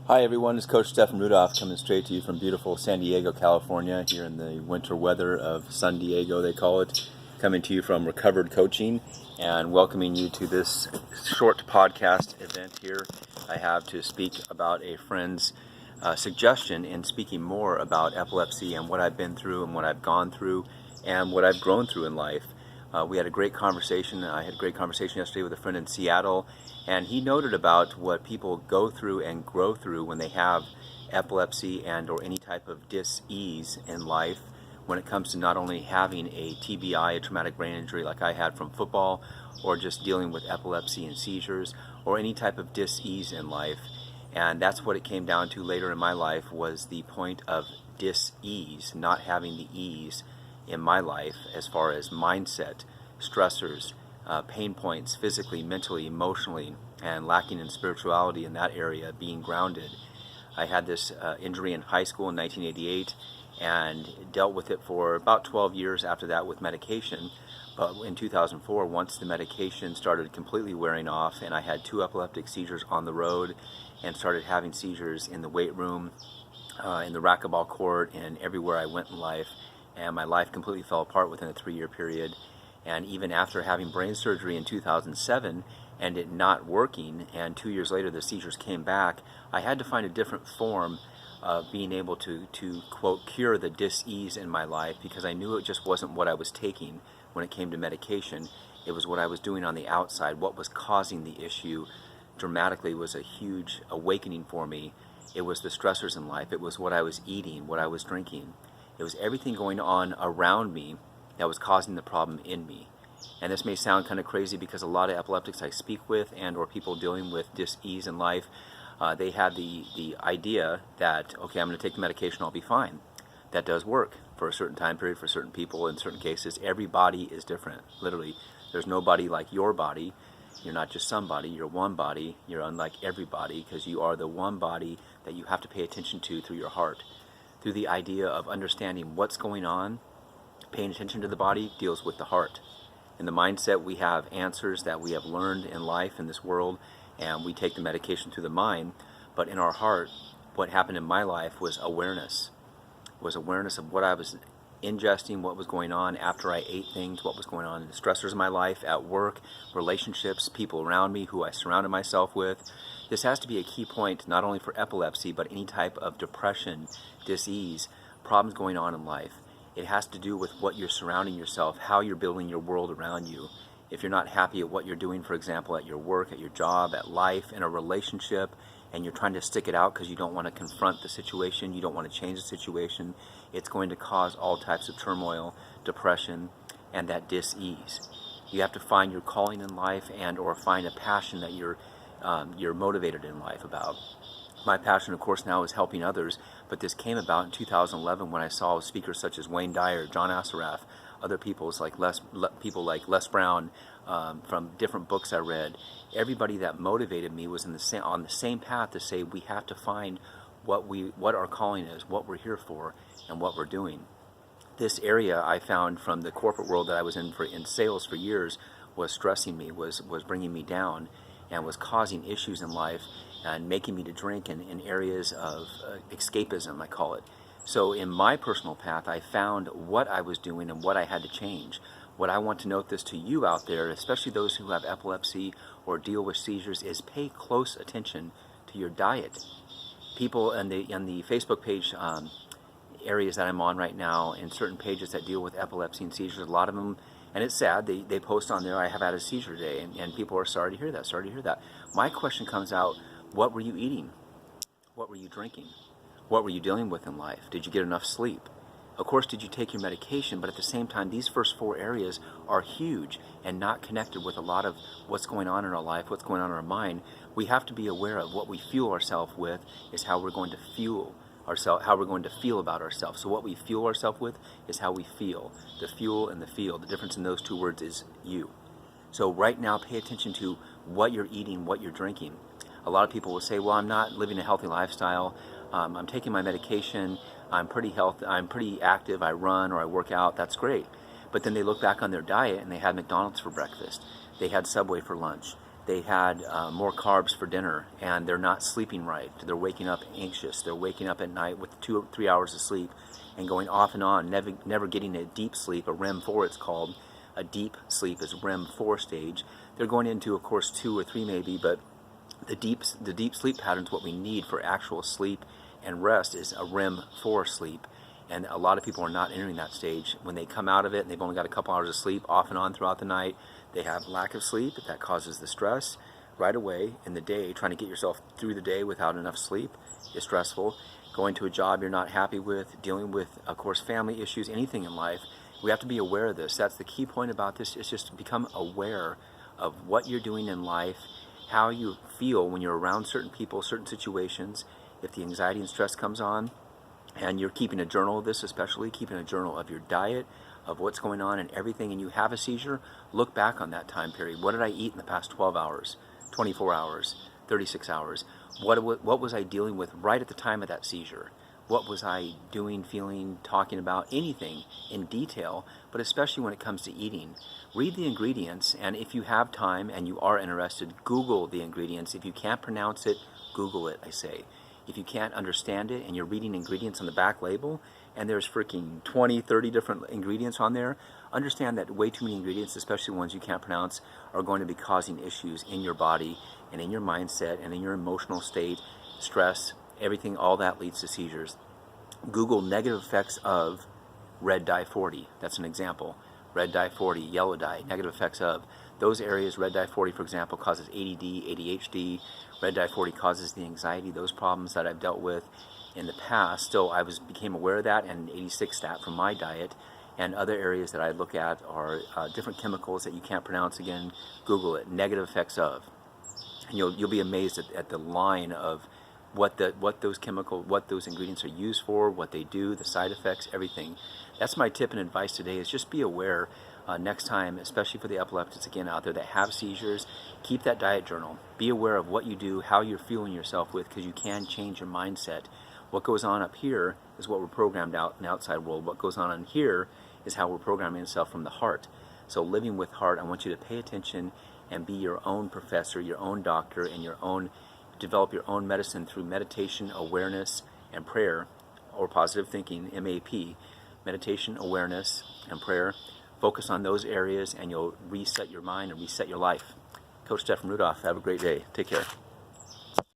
Hi everyone, it's Coach Stefan Rudolph coming straight to you from beautiful San Diego, California, here in the winter weather of San Diego, they call it. Coming to you from Recovered Coaching and welcoming you to this short podcast event here. I have to speak about a friend's suggestion in speaking more about epilepsy and what I've been through and what I've gone through and what I've grown through in life. We had a great conversation. I had a great conversation yesterday with a friend in Seattle, and he noted about what people go through and grow through when they have epilepsy and or any type of dis-ease in life when it comes to not only having a TBI, a traumatic brain injury like I had from football, or just dealing with epilepsy and seizures, or any type of dis-ease in life. And that's what it came down to later in my life, was the point of dis-ease, not having the ease in my life as far as mindset, stressors, pain points, physically, mentally, emotionally, and lacking in spirituality in that area, being grounded. I had this injury in high school in 1988 and dealt with it for about 12 years after that with medication. But in 2004, once the medication started completely wearing off and I had 2 epileptic seizures on the road and started having seizures in the weight room, in the racquetball court, and everywhere I went in life, and my life completely fell apart within a 3-year period. And even after having brain surgery in 2007 and it not working, and 2 years later the seizures came back, I had to find a different form of being able to quote, cure the dis-ease in my life, because I knew it just wasn't what I was taking when it came to medication. It was what I was doing on the outside. What was causing the issue dramatically was a huge awakening for me. It was the stressors in life. It was what I was eating, what I was drinking. It was everything going on around me that was causing the problem in me. And this may sound kind of crazy because a lot of epileptics I speak with and or people dealing with dis-ease in life, they have the idea that, okay, I'm going to take the medication, I'll be fine. That does work for a certain time period for certain people in certain cases. Every body is different, literally. There's no body like your body. You're not just somebody, you're one body. You're unlike everybody because you are the one body that you have to pay attention to through your heart. Through the idea of understanding what's going on, paying attention to the body deals with the heart. In the mindset, we have answers that we have learned in life, in this world, and we take the medication through the mind. But in our heart, what happened in my life was awareness of what I was ingesting, what was going on after I ate things, what was going on in the stressors of my life, at work, relationships, people around me who I surrounded myself with. This has to be a key point not only for epilepsy, but any type of depression, dis-ease, problems going on in life. It has to do with what you're surrounding yourself, how you're building your world around you. If you're not happy at what you're doing, for example, at your work, at your job, at life, in a relationship, and you're trying to stick it out because you don't want to confront the situation, you don't want to change the situation, it's going to cause all types of turmoil, depression, and that dis-ease. You have to find your calling in life and or find a passion that you're motivated in life about. My passion, of course, now is helping others, but this came about in 2011 when I saw speakers such as Wayne Dyer, John Assaraf, other people like Les Brown, from different books I read. Everybody that motivated me was on the same path to say we have to find what our calling is, what we're here for, and what we're doing. This area I found from the corporate world that I was in sales for years was stressing me, was bringing me down, and was causing issues in life and making me to drink in areas of escapism, I call it. So in my personal path, I found what I was doing and what I had to change. What I want to note this to you out there, especially those who have epilepsy or deal with seizures, is pay close attention to your diet. People in the Facebook page areas that I'm on right now, in certain pages that deal with epilepsy and seizures, a lot of them, and it's sad, they post on there, I have had a seizure today, and people are sorry to hear that. My question comes out, what were you eating? What were you drinking? What were you dealing with in life? Did you get enough sleep? Of course, did you take your medication? But at the same time, these first 4 areas are huge and not connected with a lot of what's going on in our life, what's going on in our mind. We have to be aware of what we fuel ourselves with is how we're going to fuel ourselves, how we're going to feel about ourselves. So what we fuel ourselves with is how we feel. The fuel and the feel, the difference in those 2 words is you. So right now, pay attention to what you're eating, what you're drinking. A lot of people will say, well, I'm not living a healthy lifestyle. I'm taking my medication. I'm pretty active. I run or I work out. That's great. But then they look back on their diet and they had McDonald's for breakfast. They had Subway for lunch. they had more carbs for dinner, and they're not sleeping right. They're waking up anxious. They're waking up at night with 2 or 3 hours of sleep and going off and on, never getting a deep sleep, a REM 4 it's called. A deep sleep is REM 4 stage. They're going into, of course, 2 or 3 maybe, but the deep sleep patterns, what we need for actual sleep and rest, is a REM 4 sleep. And a lot of people are not entering that stage. When they come out of it and they've only got a couple hours of sleep off and on throughout the night, they have lack of sleep. That causes the stress right away in the day. Trying to get yourself through the day without enough sleep is stressful. Going to a job you're not happy with, dealing with, of course, family issues, anything in life. We have to be aware of this. That's the key point about this, is just to become aware of what you're doing in life, how you feel when you're around certain people, certain situations. If the anxiety and stress comes on, and you're keeping a journal of this, especially keeping a journal of your diet, of what's going on and everything, and you have a seizure, look back on that time period. What did I eat in the past 12 hours, 24 hours, 36 hours? What was I dealing with right at the time of that seizure? What was I doing, feeling, talking about? Anything in detail, but especially when it comes to eating. Read the ingredients, and if you have time and you are interested, Google the ingredients. If you can't pronounce it, Google it, I say. If you can't understand it and you're reading ingredients on the back label and there's freaking 20, 30 different ingredients on there, understand that way too many ingredients, especially ones you can't pronounce, are going to be causing issues in your body and in your mindset and in your emotional state, stress, everything, all that leads to seizures. Google negative effects of red dye 40. That's an example. Red dye 40, yellow dye, negative effects of. Those areas, red dye 40, for example, causes ADD, ADHD. Red dye 40 causes the anxiety, those problems that I've dealt with in the past. So I became aware of that, and 86 stat from my diet. And other areas that I look at are different chemicals that you can't pronounce. Again, Google it, negative effects of. And you'll be amazed at the line of what those ingredients are used for, what they do, the side effects, everything. That's my tip and advice today, is just be aware next time, especially for the epileptics again out there that have seizures. Keep that diet journal. Be aware of what you do, how you're feeling yourself with, because you can change your mindset. What goes on up here is what we're programmed out in the outside world. What goes on in here is how we're programming ourselves from the heart. So living with heart, I want you to pay attention and be your own professor, your own doctor, and develop your own medicine through meditation, awareness, and prayer, or positive thinking, MAP. Meditation, awareness, and prayer. Focus on those areas and you'll reset your mind and reset your life. Coach Stefan Rudolph, have a great day. Take care.